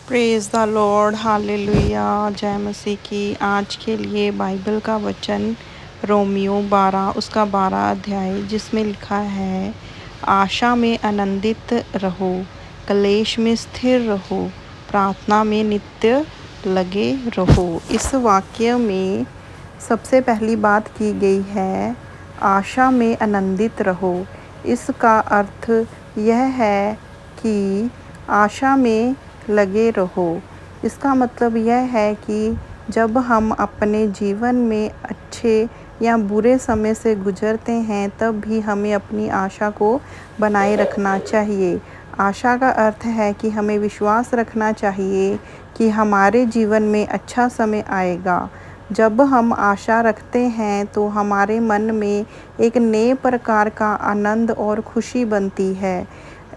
Praise the Lord, hallelujah. जय मसीह की। आज के लिए बाइबल का वचन रोमियो 12 उसका 12 अध्याय, जिसमें लिखा है, आशा में आनंदित रहो, क्लेश में स्थिर रहो, प्रार्थना में नित्य लगे रहो। इस वाक्य में सबसे पहली बात की गई है, आशा में आनंदित रहो। इसका अर्थ यह है कि आशा में लगे रहो। इसका मतलब यह है कि जब हम अपने जीवन में अच्छे या बुरे समय से गुजरते हैं, तब भी हमें अपनी आशा को बनाए रखना चाहिए। आशा का अर्थ है कि हमें विश्वास रखना चाहिए कि हमारे जीवन में अच्छा समय आएगा। जब हम आशा रखते हैं तो हमारे मन में एक नए प्रकार का आनंद और खुशी बनती है।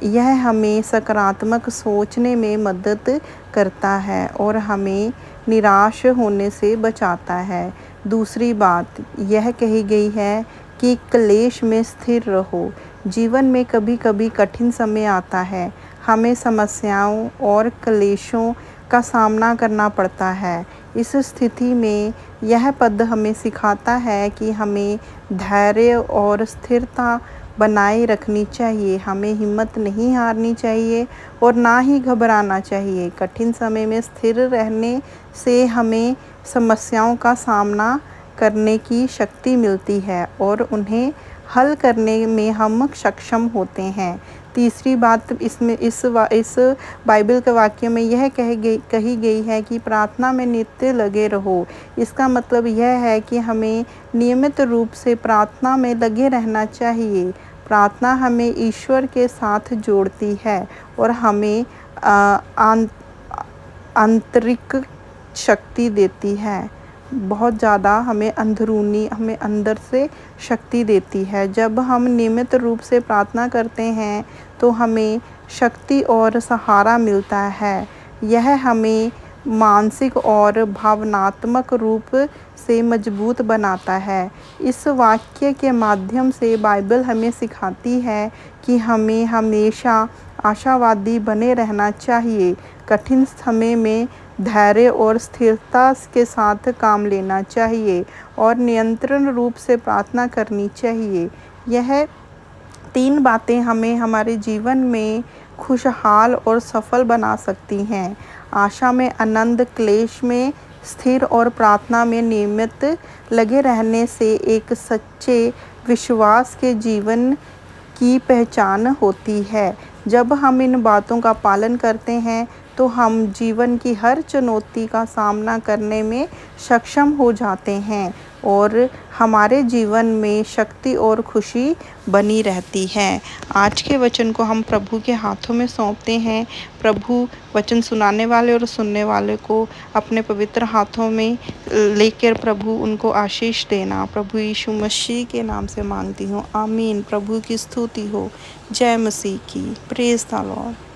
यह हमें सकारात्मक सोचने में मदद करता है और हमें निराश होने से बचाता है। दूसरी बात यह कही गई है कि क्लेश में स्थिर रहो। जीवन में कभी कभी कठिन समय आता है, हमें समस्याओं और क्लेशों का सामना करना पड़ता है। इस स्थिति में यह पद हमें सिखाता है कि हमें धैर्य और स्थिरता बनाए रखनी चाहिए। हमें हिम्मत नहीं हारनी चाहिए और ना ही घबराना चाहिए। कठिन समय में स्थिर रहने से हमें समस्याओं का सामना करने की शक्ति मिलती है और उन्हें हल करने में हम सक्षम होते हैं। तीसरी बात इसमें इस बाइबल के वाक्य में यह कही गई है कि प्रार्थना में नित्य लगे रहो। इसका मतलब यह है कि हमें नियमित रूप से प्रार्थना में लगे रहना चाहिए। प्रार्थना हमें ईश्वर के साथ जोड़ती है और हमें आंतरिक शक्ति देती है। बहुत ज़्यादा हमें अंदर से शक्ति देती है। जब हम नियमित रूप से प्रार्थना करते हैं तो हमें शक्ति और सहारा मिलता है। यह हमें मानसिक और भावनात्मक रूप से मजबूत बनाता है। इस वाक्य के माध्यम से बाइबल हमें सिखाती है कि हमें हमेशा आशावादी बने रहना चाहिए। कठिन समय में धैर्य और स्थिरता के साथ काम लेना चाहिए और नियंत्रण रूप से प्रार्थना करनी चाहिए। यह 3 बातें हमें हमारे जीवन में खुशहाल और सफल बना सकती हैं। आशा में आनंद, क्लेश में स्थिर और प्रार्थना में नियमित लगे रहने से एक सच्चे विश्वास के जीवन की पहचान होती है। जब हम इन बातों का पालन करते हैं तो हम जीवन की हर चुनौती का सामना करने में सक्षम हो जाते हैं और हमारे जीवन में शक्ति और खुशी बनी रहती है। आज के वचन को हम प्रभु के हाथों में सौंपते हैं। प्रभु वचन सुनाने वाले और सुनने वाले को अपने पवित्र हाथों में लेकर प्रभु उनको आशीष देना। प्रभु यीशु मसीह के नाम से मांगती हूँ, आमीन। प्रभु की स्तुति हो। जय मसीह की। Praise the Lord.